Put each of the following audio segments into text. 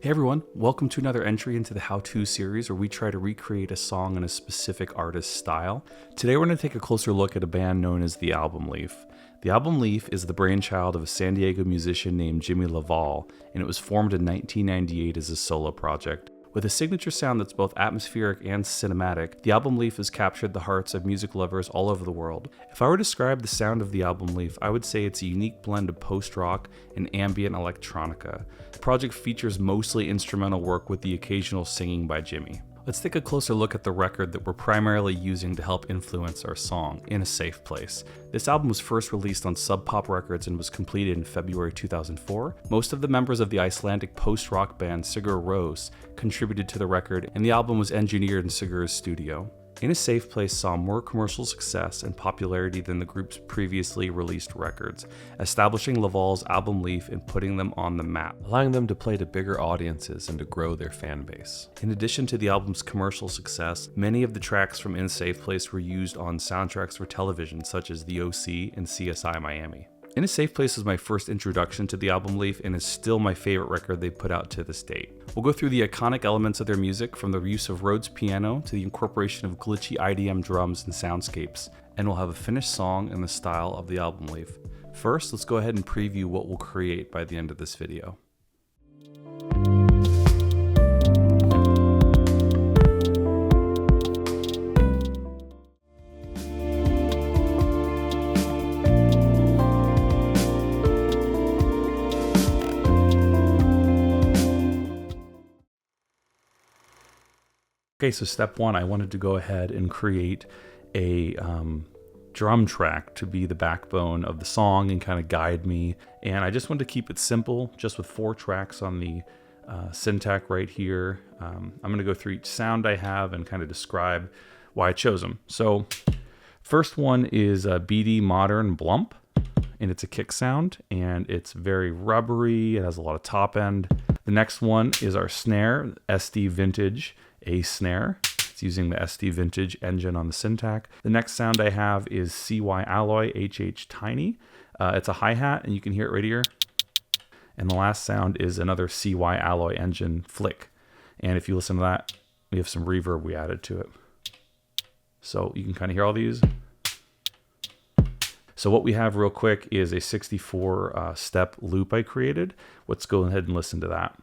Hey everyone, welcome to another entry into the how-to series where we try to recreate a song in a specific artist's style. Today we're going to take a closer look at a band known as the Album Leaf. The Album Leaf is the brainchild of a San Diego musician named Jimmy LaValle, and it was formed in 1998 as a solo project. With a signature sound that's both atmospheric and cinematic, the Album Leaf has captured the hearts of music lovers all over the world. If I were to describe the sound of the Album Leaf, I would say it's a unique blend of post-rock and ambient electronica. The project features mostly instrumental work with the occasional singing by Jimmy. Let's take a closer look at the record that we're primarily using to help influence our song, In a Safe Place. This album was first released on Sub Pop Records and was completed in February 2004. Most of the members of the Icelandic post-rock band Rhodes contributed to the record, and the album was engineered in Sigurð's studio. In a Safe Place saw more commercial success and popularity than the group's previously released records, establishing LaValle's Album Leaf and putting them on the map, allowing them to play to bigger audiences and to grow their fan base. In addition to the album's commercial success, many of the tracks from In a Safe Place were used on soundtracks for television such as The OC and CSI Miami. In a Safe Place was my first introduction to the Album Leaf and is still my favorite record they've put out to this date. We'll go through the iconic elements of their music, from the use of Rhodes piano to the incorporation of glitchy IDM drums and soundscapes, and we'll have a finished song in the style of the Album Leaf. First, let's go ahead and preview what we'll create by the end of this video. Okay, so step one, I wanted to go ahead and create a drum track to be the backbone of the song and kind of guide me. And I just wanted to keep it simple, just with 4 tracks on the syntax right here. I'm going to go through each sound I have and kind of describe why I chose them. So first one is a BD Modern Blump, and it's a kick sound, and it's very rubbery. It has a lot of top end. The next one is our snare, SD Vintage A snare. It's using the SD Vintage engine on the syntax. The next sound I have is CY Alloy HH Tiny. It's a hi-hat, and you can hear it right here. And the last sound is another CY Alloy engine flick. And if you listen to that, we have some reverb we added to it. So you can kind of hear all these. So what we have real quick is a 64 step loop I created. Let's go ahead and listen to that.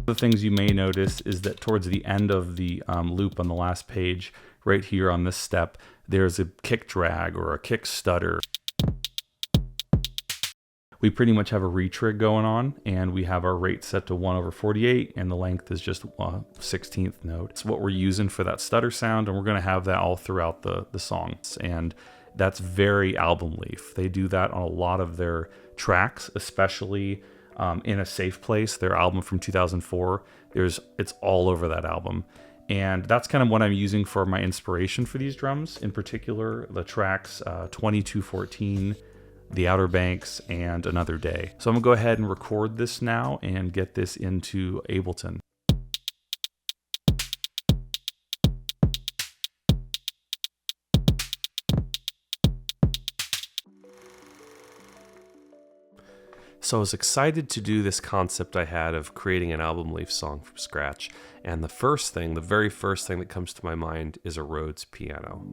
The things you may notice is that towards the end of the loop on the last page, right here on this step, there's a kick drag or a kick stutter. We pretty much have a retrig going on, and we have our rate set to 1/48, and the length is just 16th note. It's what we're using for that stutter sound, and we're going to have that all throughout the songs. And that's very Album Leaf. They do that on a lot of their tracks, especially In a Safe Place, their album from 2004. It's all over that album. And that's kind of what I'm using for my inspiration for these drums. In particular, the tracks 2214, The Outer Banks, and Another Day. So I'm gonna go ahead and record this now and get this into Ableton. So I was excited to do this concept I had of creating an Album Leaf song from scratch. And the very first thing that comes to my mind is a Rhodes piano.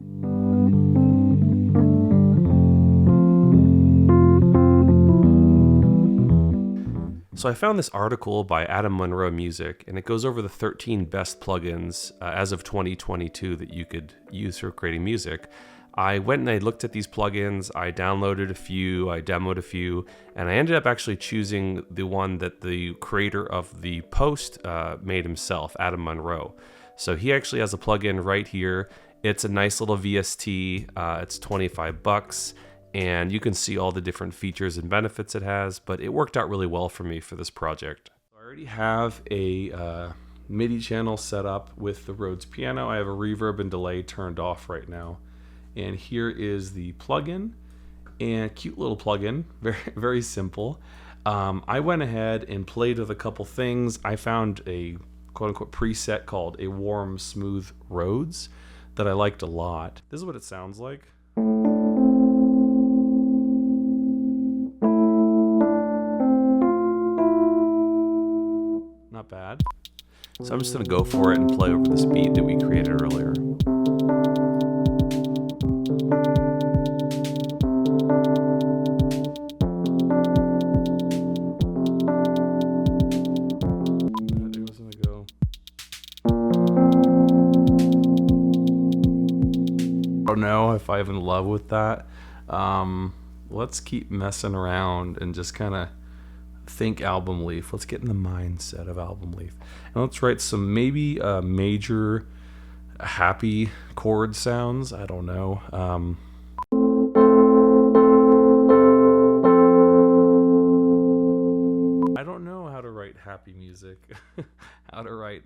So I found this article by Adam Monroe Music, and it goes over the 13 best plugins as of 2022 that you could use for creating music. I went and I looked at these plugins, I downloaded a few, I demoed a few, and I ended up actually choosing the one that the creator of the post made himself, Adam Monroe. So he actually has a plugin right here. It's a nice little VST, it's $25, and you can see all the different features and benefits it has, but it worked out really well for me for this project. I already have a MIDI channel set up with the Rhodes piano. I have a reverb and delay turned off right now. And here is the plugin, and cute little plugin, very, very simple. I went ahead and played with a couple things. I found a quote unquote preset called a warm smooth Rhodes. that I liked a lot. This is what it sounds like. Not bad. So I'm just going to go for it and play over this beat that we created earlier. I don't know if I'm in love with that. Let's keep messing around and just kind of think album leaf. Let's get in the mindset of album leaf, and let's write some maybe major happy chord sounds. I don't know. I don't know how to write happy music. How to write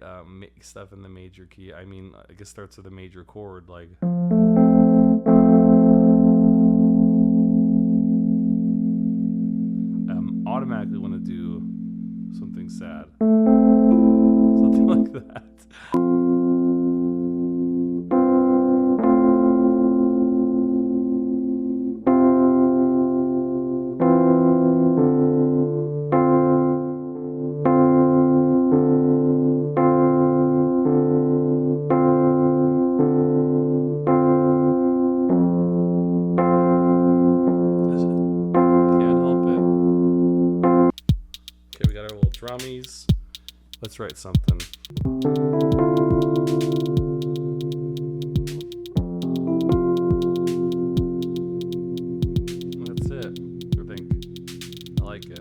stuff in the major key. I mean, I guess starts with a major chord, like. Automatically want to do something sad, something like that. Drummies. Let's write something. That's it. I think I like it.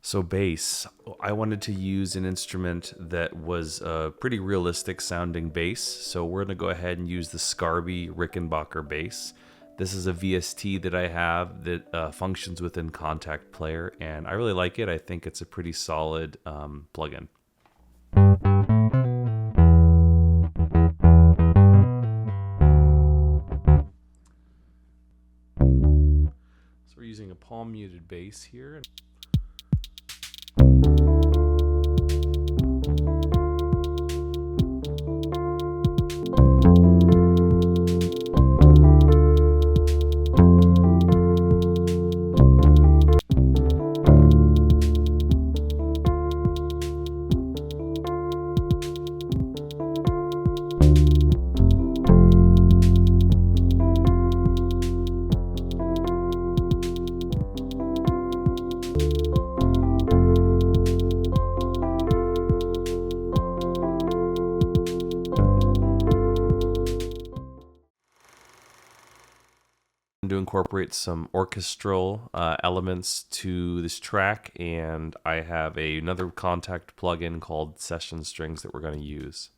So bass, I wanted to use an instrument that was a pretty realistic sounding bass. So we're gonna go ahead and use the Scarby Rickenbacker bass. This is a VST that I have that functions within Contact Player, and I really like it. I think it's a pretty solid plugin. So we're using a palm muted bass here. To incorporate some orchestral elements to this track, and I have another Contact plugin called Session Strings that we're going to use.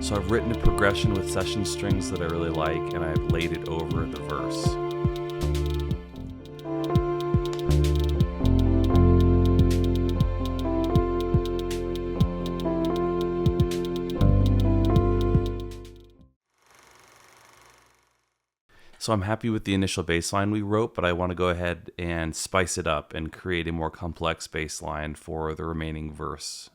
So I've written a progression with session strings that I really like, and I've laid it over the verse. So I'm happy with the initial bass line we wrote, but I want to go ahead and spice it up and create a more complex bass line for the remaining verse.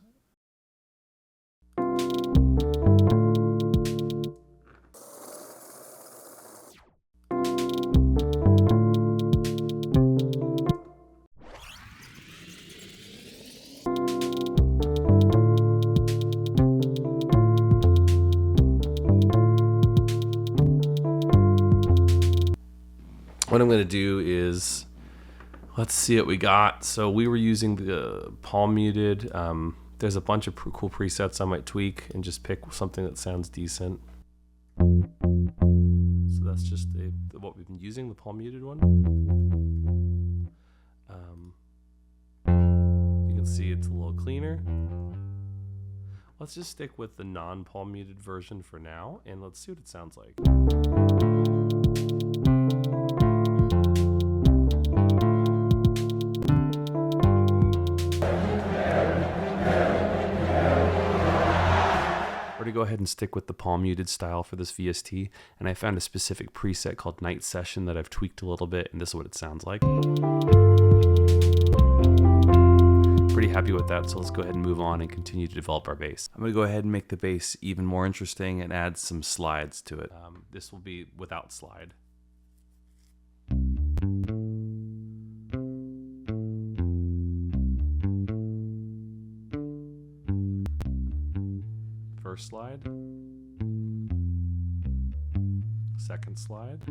What I'm going to do is, let's see what we got. So we were using the palm muted. There's a bunch of cool presets I might tweak and just pick something that sounds decent. So that's just what we've been using, the palm muted one. You can see it's a little cleaner. Let's just stick with the non-palm muted version for now, and let's see what it sounds like. We're going to go ahead and stick with the palm muted style for this VST, and I found a specific preset called Night Session that I've tweaked a little bit, and this is what it sounds like. Pretty happy with that, so let's go ahead and move on and continue to develop our bass. I'm going to go ahead and make the bass even more interesting and add some slides to it. This will be without slide. First slide, second slide,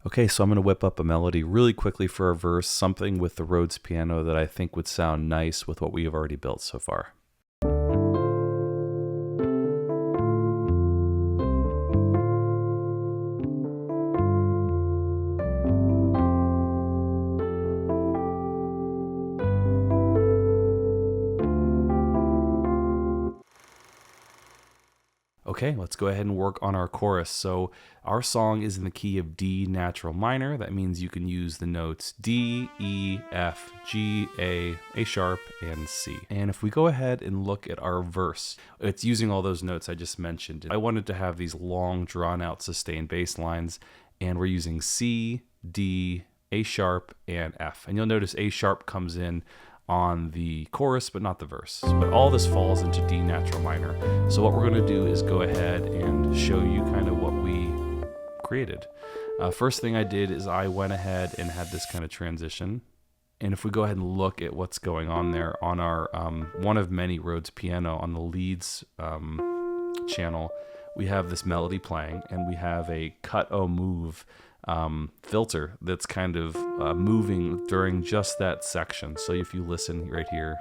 okay, so I'm going to whip up a melody really quickly for our verse, something with the Rhodes piano that I think would sound nice with what we have already built so far. Okay, let's go ahead and work on our chorus. So our song is in the key of D natural minor. That means you can use the notes D, E, F, G, A sharp, and C. And if we go ahead and look at our verse, it's using all those notes I just mentioned. I wanted to have these long, drawn-out sustained bass lines, and we're using C, D, A sharp, and F. And you'll notice A sharp comes in on the chorus, but not the verse. But all this falls into D natural minor. So what we're going to do is go ahead and show you kind of what we created. First thing I did is I went ahead and had this kind of transition. And if we go ahead and look at what's going on there on our one of many Rhodes piano on the leads channel, we have this melody playing, and we have a cut O move filter that's kind of moving during just that section. So if you listen right here,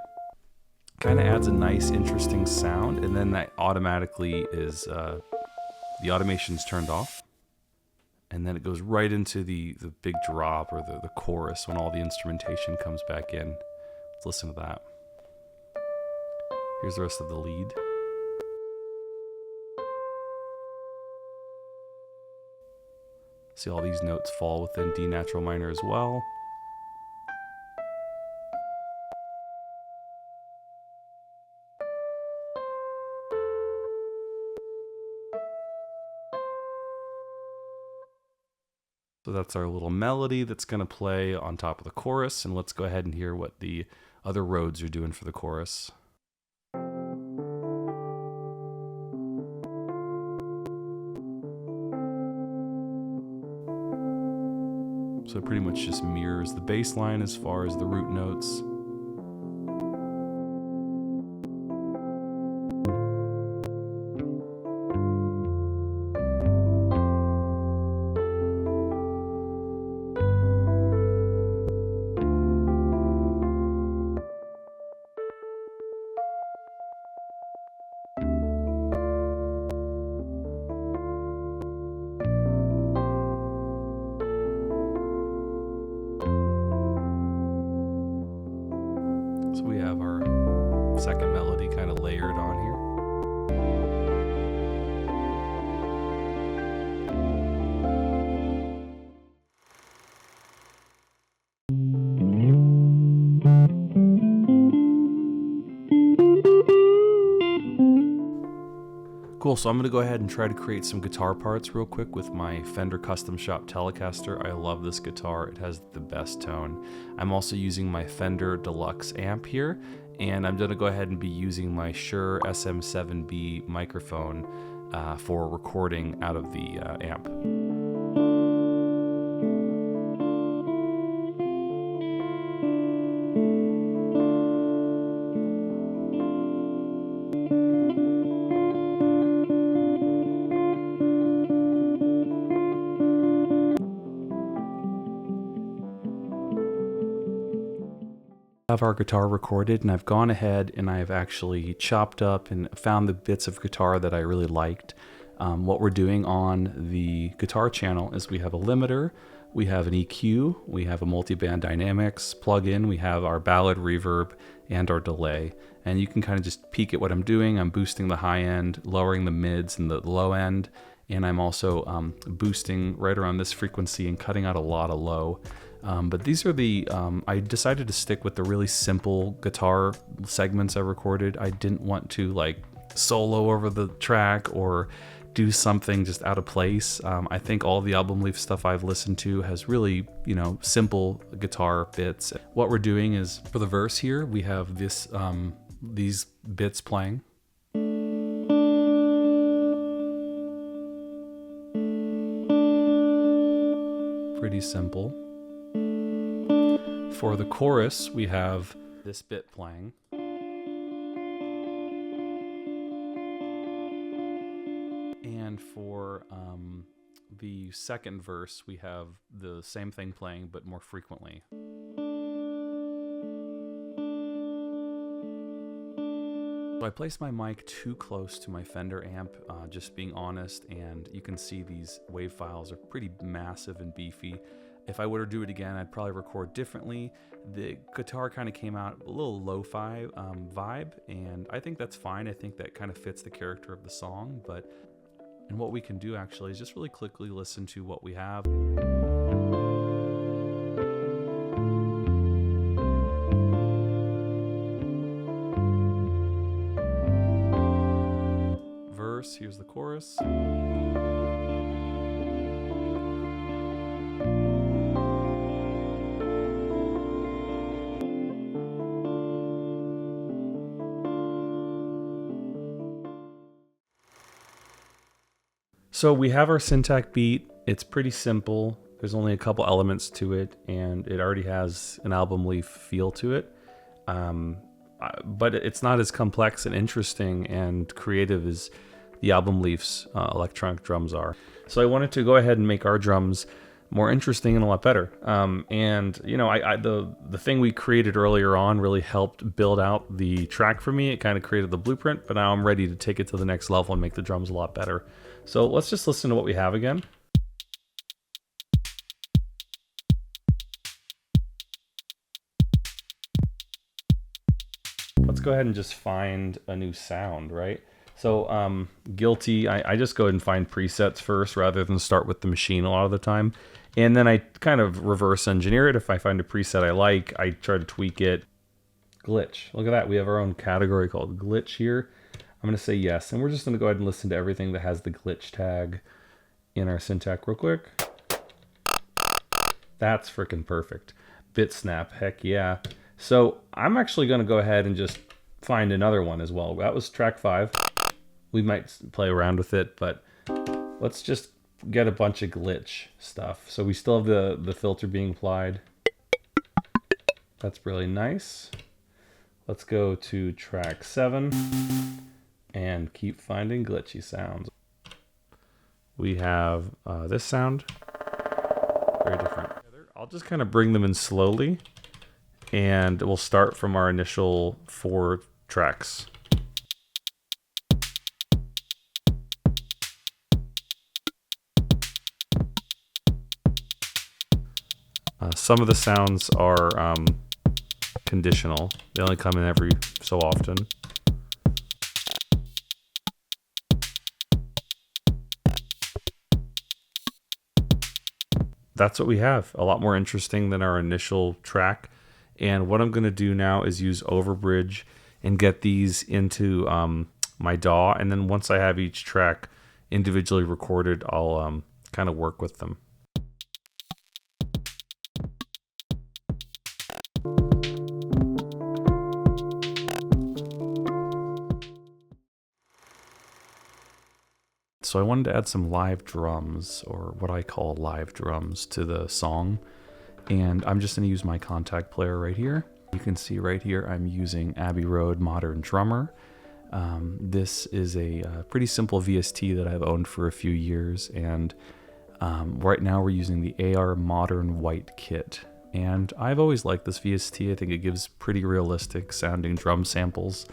kind of adds a nice interesting sound, and then that automatically is the automation's turned off, and then it goes right into the big drop, or the chorus, when all the instrumentation comes back in. Let's listen to that. Here's the rest of the lead. See all these notes fall within D natural minor as well. So that's our little melody that's going to play on top of the chorus, and let's go ahead and hear what the other Rhodes are doing for the chorus. So it pretty much just mirrors the bass line as far as the root notes. So we have our second melody kind of layered on here. Cool, so I'm going to go ahead and try to create some guitar parts real quick with my Fender Custom Shop Telecaster. I love this guitar, it has the best tone. I'm also using my Fender Deluxe amp here, and I'm going to go ahead and be using my Shure SM7B microphone for recording out of the amp. Have our guitar recorded, and I've gone ahead and I've actually chopped up and found the bits of guitar that I really liked. What we're doing on the guitar channel is we have a limiter, we have an EQ, we have a multiband dynamics plugin, we have our ballad reverb and our delay. And you can kind of just peek at what I'm doing. I'm boosting the high end, lowering the mids and the low end, and I'm also boosting right around this frequency and cutting out a lot of low. But these are the, I decided to stick with the really simple guitar segments I recorded. I didn't want to like solo over the track or do something just out of place. I think all the Album Leaf stuff I've listened to has really, simple guitar bits. What we're doing is, for the verse here, we have this, these bits playing. Pretty simple. For the chorus, we have this bit playing. And for the second verse, we have the same thing playing, but more frequently. So I placed my mic too close to my Fender amp, just being honest, and you can see these wave files are pretty massive and beefy. If I were to do it again, I'd probably record differently. The guitar kind of came out a little lo-fi vibe, and I think that's fine. I think that kind of fits the character of the song, and what we can do actually is just really quickly listen to what we have. Verse, here's the chorus. So we have our Syntac beat. It's pretty simple. There's only a couple elements to it, and it already has an Album Leaf feel to it. But it's not as complex and interesting and creative as the Album Leaf's electronic drums are. So I wanted to go ahead and make our drums more interesting and a lot better. The thing we created earlier on really helped build out the track for me. It kind of created the blueprint, but now I'm ready to take it to the next level and make the drums a lot better. So let's just listen to what we have again. Let's go ahead and just find a new sound, right? So Guilty, I just go ahead and find presets first rather than start with the machine a lot of the time. And then I kind of reverse engineer it. If I find a preset I like, I try to tweak it. Glitch, look at that. We have our own category called glitch here. I'm going to say yes, and we're just going to go ahead and listen to everything that has the glitch tag in our Syntac real quick. That's freaking perfect. Bit snap, heck yeah. So I'm actually going to go ahead and just find another one as well. That was track 5. We might play around with it, but let's just get a bunch of glitch stuff. So we still have the filter being applied. That's really nice. Let's go to track 7. And keep finding glitchy sounds. We have this sound, very different. I'll just kind of bring them in slowly, and we'll start from our initial 4 tracks. Some of the sounds are conditional. They only come in every so often. That's what we have. A lot more interesting than our initial track. And what I'm going to do now is use Overbridge and get these into my DAW. And then once I have each track individually recorded, I'll kind of work with them. So I wanted to add some live drums, or what I call live drums, to the song. And I'm just going to use my contact player right here. You can see right here I'm using Abbey Road Modern Drummer. This is a pretty simple VST that I've owned for a few years, and right now we're using the AR Modern White kit. And I've always liked this VST. I think it gives pretty realistic sounding drum samples.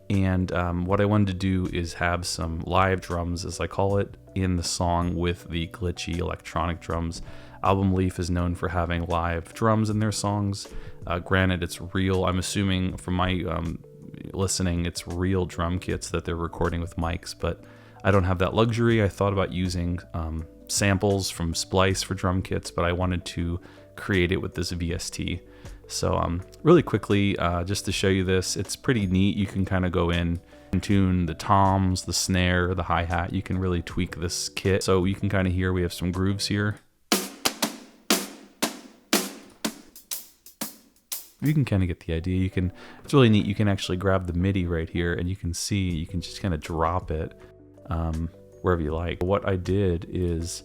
And what I wanted to do is have some live drums, as I call it, in the song with the glitchy electronic drums. Album Leaf is known for having live drums in their songs. Granted, it's real. I'm assuming from my listening, it's real drum kits that they're recording with mics, but I don't have that luxury. I thought about using samples from Splice for drum kits, but I wanted to create it with this VST. So really quickly, just to show you this, it's pretty neat. You can kind of go in and tune the toms, the snare, the hi-hat. You can really tweak this kit. So you can kind of hear we have some grooves here. You can kind of get the idea. It's really neat. You can actually grab the MIDI right here and you can see, you can just kind of drop it wherever you like. What I did is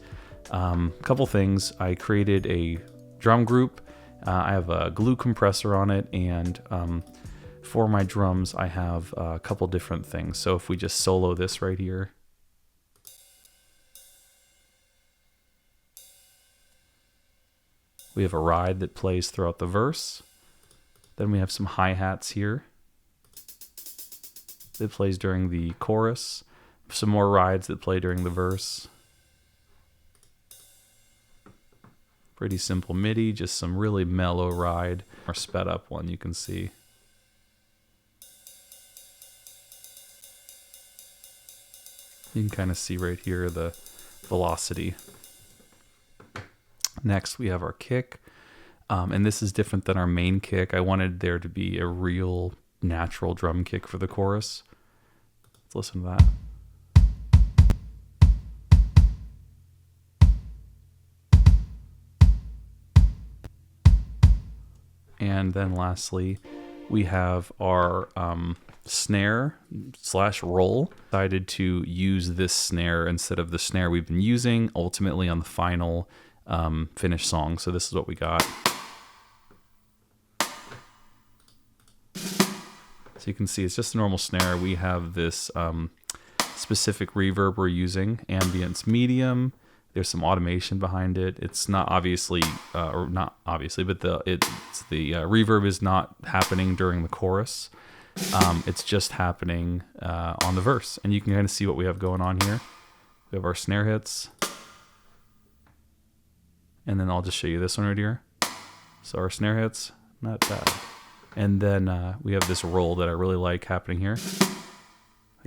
a couple things. I created a drum group. I have a glue compressor on it, and for my drums, I have a couple different things. So if we just solo this right here, we have a ride that plays throughout the verse. Then we have some hi-hats here that plays during the chorus. Some more rides that play during the verse. Pretty simple MIDI, just some really mellow ride, or sped up one you can see. You can kind of see right here the velocity. Next we have our kick, and this is different than our main kick. I wanted there to be a real natural drum kick for the chorus. Let's listen to that. And then lastly, we have our snare / roll. Decided to use this snare instead of the snare we've been using ultimately on the final finished song. So this is what we got. So you can see it's just a normal snare. We have this specific reverb we're using, ambience medium. There's some automation behind it. It's not obviously, or not obviously, but the reverb is not happening during the chorus. It's just happening on the verse. And you can kind of see what we have going on here. We have our snare hits. And then I'll just show you this one right here. So our snare hits, not bad. And then we have this roll that I really like happening here.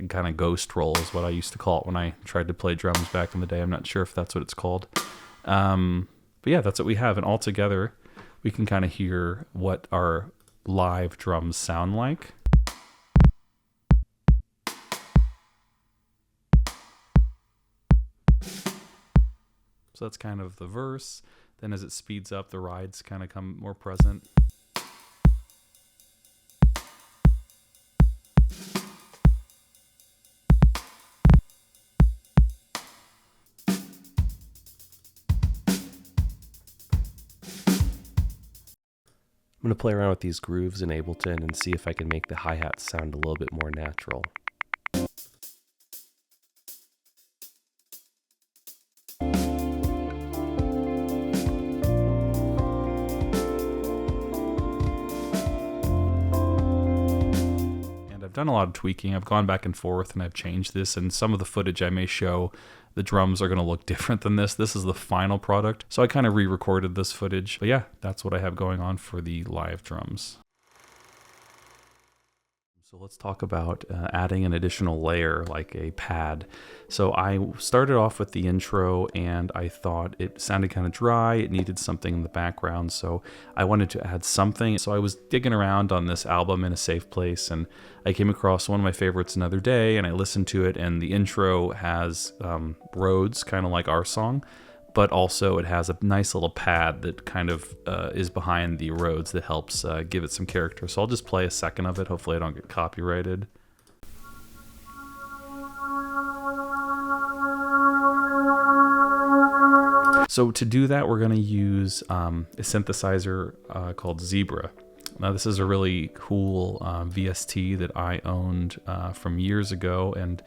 Kind of ghost roll is what I used to call it when I tried to play drums back in the day. I'm not sure if that's what it's called. But yeah, that's what we have. And all together, we can kind of hear what our live drums sound like. So that's kind of the verse. Then as it speeds up, the rides kind of come more present. I'm going to play around with these grooves in Ableton and see if I can make the hi-hats sound a little bit more natural. And I've done a lot of tweaking. I've gone back and forth and I've changed this, and some of the footage I may show, the drums are going to look different than this. This is the final product. So I kind of re-recorded this footage. But yeah, that's what I have going on for the live drums. So let's talk about adding an additional layer like a pad. So I started off with the intro and I thought it sounded kind of dry. It needed something in the background. So I wanted to add something. So I was digging around on this album in a safe place and I came across one of my favorites, Another Day, and I listened to it, and the intro has Rhodes, kind of like our song, but also it has a nice little pad that kind of is behind the Rhodes that helps give it some character. So I'll just play a second of it. Hopefully I don't get copyrighted. So to do that, we're going to use a synthesizer called Zebra. Now this is a really cool VST that I owned from years ago, and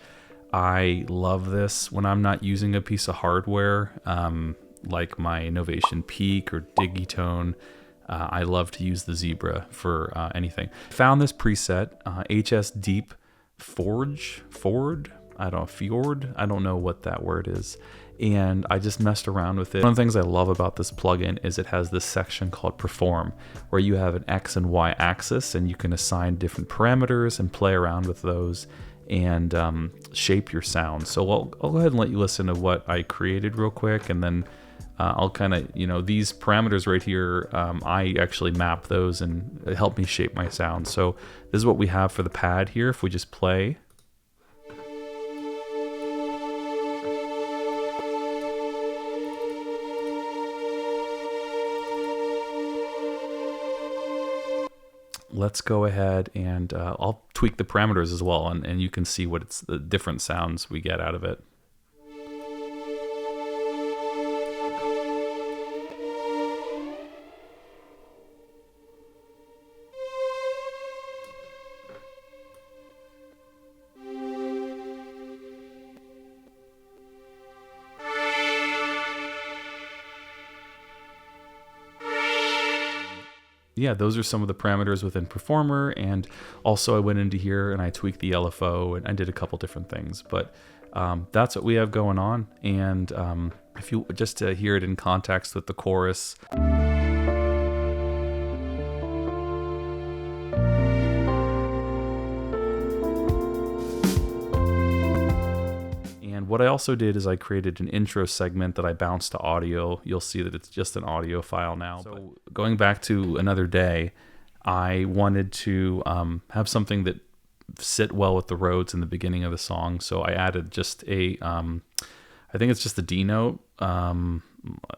I love this when I'm not using a piece of hardware like my Innovation Peak or Digitone. I love to use the zebra for anything. Found this preset, HS Deep Ford. I don't know, Fjord. I don't know what that word is. And I just messed around with it. One of the things I love about this plugin is it has this section called Perform, where you have an X and Y axis, and you can assign different parameters and play around with those and shape your sound. So I'll go ahead and let you listen to what I created real quick, and then I'll kind of, these parameters right here, I actually map those and it helped me shape my sound. So this is what we have for the pad here. If we just play. Let's go ahead and I'll tweak the parameters as well, and you can see what the different sounds we get out of it. Yeah, those are some of the parameters within Performer, and also I went into here and I tweaked the LFO and I did a couple different things, but that's what we have going on. And if you just to hear it in context with the chorus. And what I also did is I created an intro segment that I bounced to audio. You'll see that it's just an audio file now. So going back to Another Day, I wanted to have something that sit well with the Rhodes in the beginning of the song. So I added just I think it's just a D note,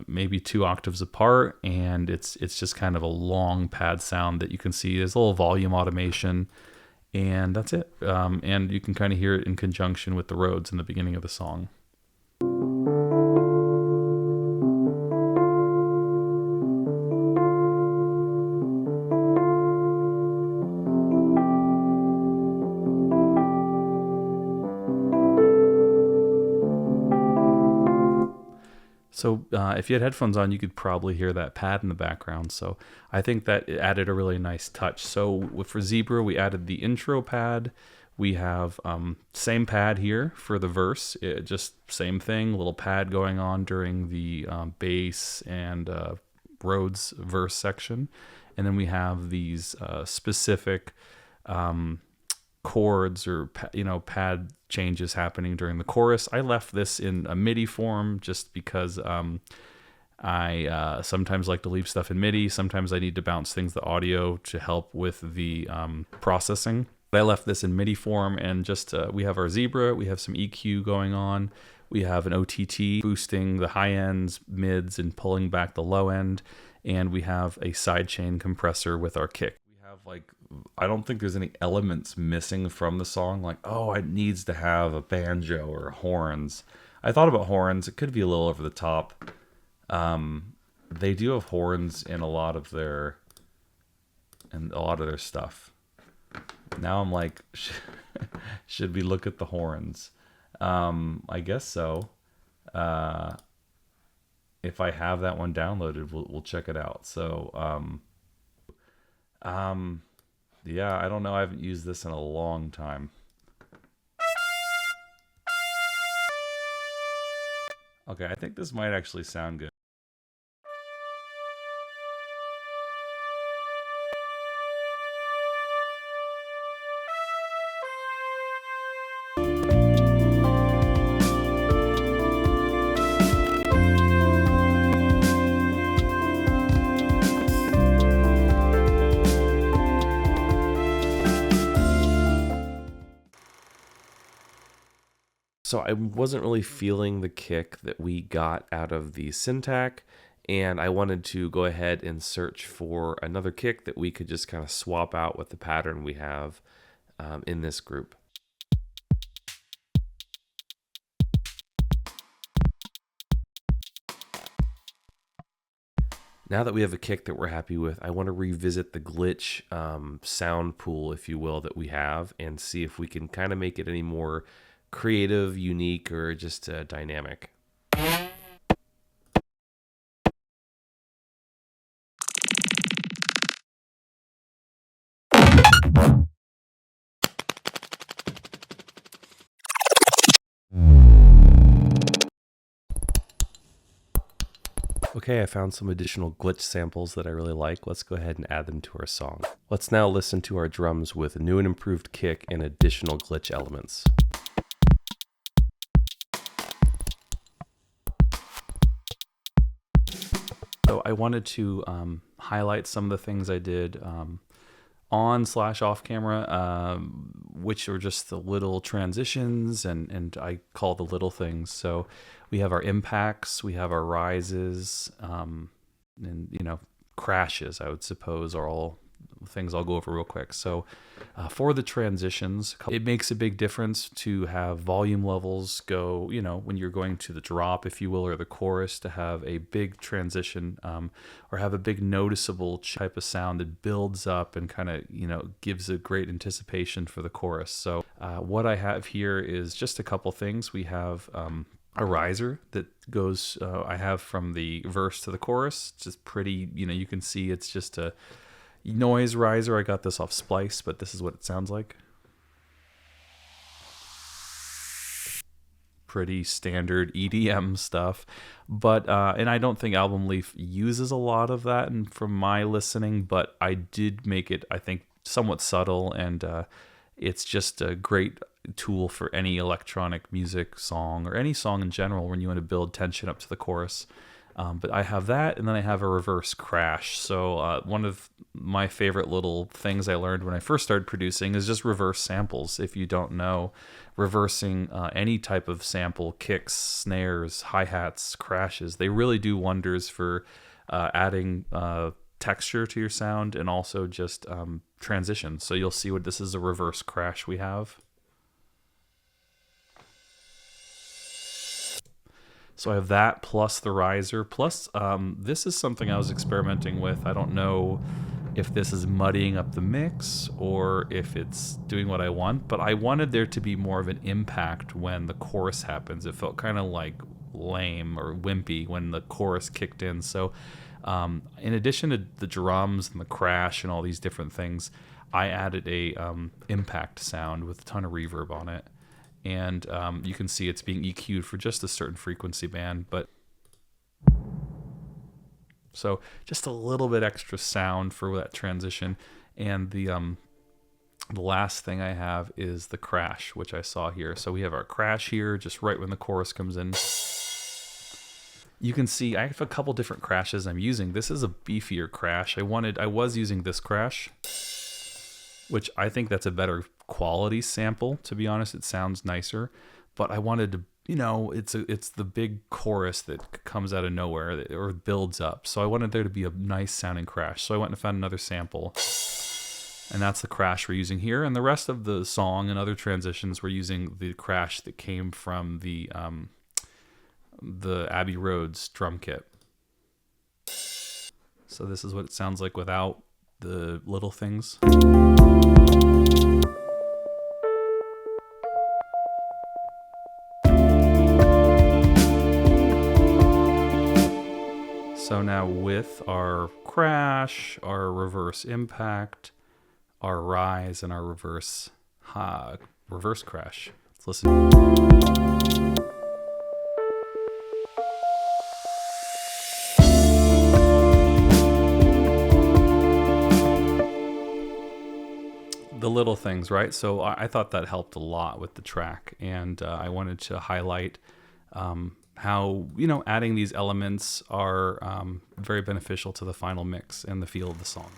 maybe 2 octaves apart, and it's just kind of a long pad sound that you can see. There's a little volume automation. And that's it. And you can kind of hear it in conjunction with the Rhodes in the beginning of the song. So if you had headphones on, you could probably hear that pad in the background. So I think that it added a really nice touch. So for Zebra, we added the intro pad. We have same pad here for the verse. Just same thing, little pad going on during the bass and Rhodes verse section. And then we have these specific chords or pad changes happening during the chorus. I left this in a MIDI form just because I sometimes like to leave stuff in MIDI. Sometimes I need to bounce things to audio to help with the processing. But I left this in MIDI form, and just we have our Zebra, we have some EQ going on, we have an OTT boosting the high ends, mids, and pulling back the low end, and we have a sidechain compressor with our kick. I don't think there's any elements missing from the song, like, oh, it needs to have a banjo or horns. I thought about horns. It could be a little over the top. They do have horns in a lot of their stuff. Now I'm like, should we look at the horns? I guess so. If I have that one downloaded, we'll check it out. So, yeah, I don't know. I haven't used this in a long time. Okay, I think this might actually sound good. So I wasn't really feeling the kick that we got out of the Syntac, and I wanted to go ahead and search for another kick that we could just kind of swap out with the pattern we have in this group. Now that we have a kick that we're happy with, I want to revisit the glitch sound pool, if you will, that we have, and see if we can kind of make it any more creative, unique, or just dynamic. Okay, I found some additional glitch samples that I really like. Let's go ahead and add them to our song. Let's now listen to our drums with a new and improved kick and additional glitch elements. So I wanted to highlight some of the things I did on/off camera, which are just the little transitions, and I call the little things. So we have our impacts, we have our rises, and crashes, I would suppose, are all things I'll go over real quick. So for the transitions, it makes a big difference to have volume levels go, when you're going to the drop, if you will, or the chorus, to have a big transition or have a big noticeable type of sound that builds up and kind of, gives a great anticipation for the chorus. So what I have here is just a couple things. We have a riser that goes, I have from the verse to the chorus. It's just pretty, you can see it's just a noise riser. I got this off Splice, but this is what it sounds like. Pretty standard EDM stuff, but and I don't think Album Leaf uses a lot of that, and from my listening, but I did make it, I think, somewhat subtle, and it's just a great tool for any electronic music song or any song in general when you want to build tension up to the chorus. But I have that, and then I have a reverse crash. So one of my favorite little things I learned when I first started producing is just reverse samples. If you don't know, reversing any type of sample, kicks, snares, hi-hats, crashes, they really do wonders for adding texture to your sound and also just transition. So you'll see what this is, a reverse crash we have. So I have that plus the riser, plus this is something I was experimenting with. I don't know if this is muddying up the mix or if it's doing what I want, but I wanted there to be more of an impact when the chorus happens. It felt kind of like lame or wimpy when the chorus kicked in. So in addition to the drums and the crash and all these different things, I added a impact sound with a ton of reverb on it. And you can see it's being EQ'd for just a certain frequency band, but so just a little bit extra sound for that transition. And the last thing I have is the crash, which I saw here. So we have our crash here, just right when the chorus comes in. You can see I have a couple different crashes I'm using. This is a beefier crash. I was using this crash, which I think that's a better quality sample, to be honest. It sounds nicer, but I wanted to, it's the big chorus that comes out of nowhere or builds up. So I wanted there to be a nice sounding crash. So I went and found another sample, and that's the crash we're using here. And the rest of the song and other transitions, we're using the crash that came from the Abbey Rhodes drum kit. So this is what it sounds like without the little things. So now with our crash, our reverse impact, our rise, and our reverse crash, let's listen. The little things, right? So I thought that helped a lot with the track, and I wanted to highlight how adding these elements are very beneficial to the final mix and the feel of the song.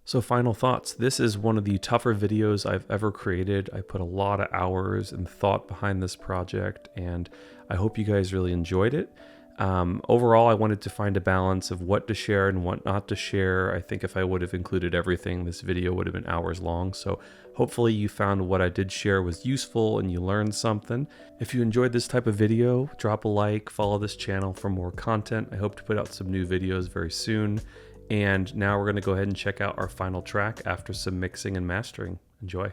So final thoughts. This is one of the tougher videos I've ever created. I put a lot of hours and thought behind this project, and I hope you guys really enjoyed it. Overall, I wanted to find a balance of what to share and what not to share. I think if I would have included everything, this video would have been hours long. So hopefully you found what I did share was useful and you learned something. If you enjoyed this type of video, drop a like, follow this channel for more content. I hope to put out some new videos very soon. And now we're going to go ahead and check out our final track after some mixing and mastering. Enjoy.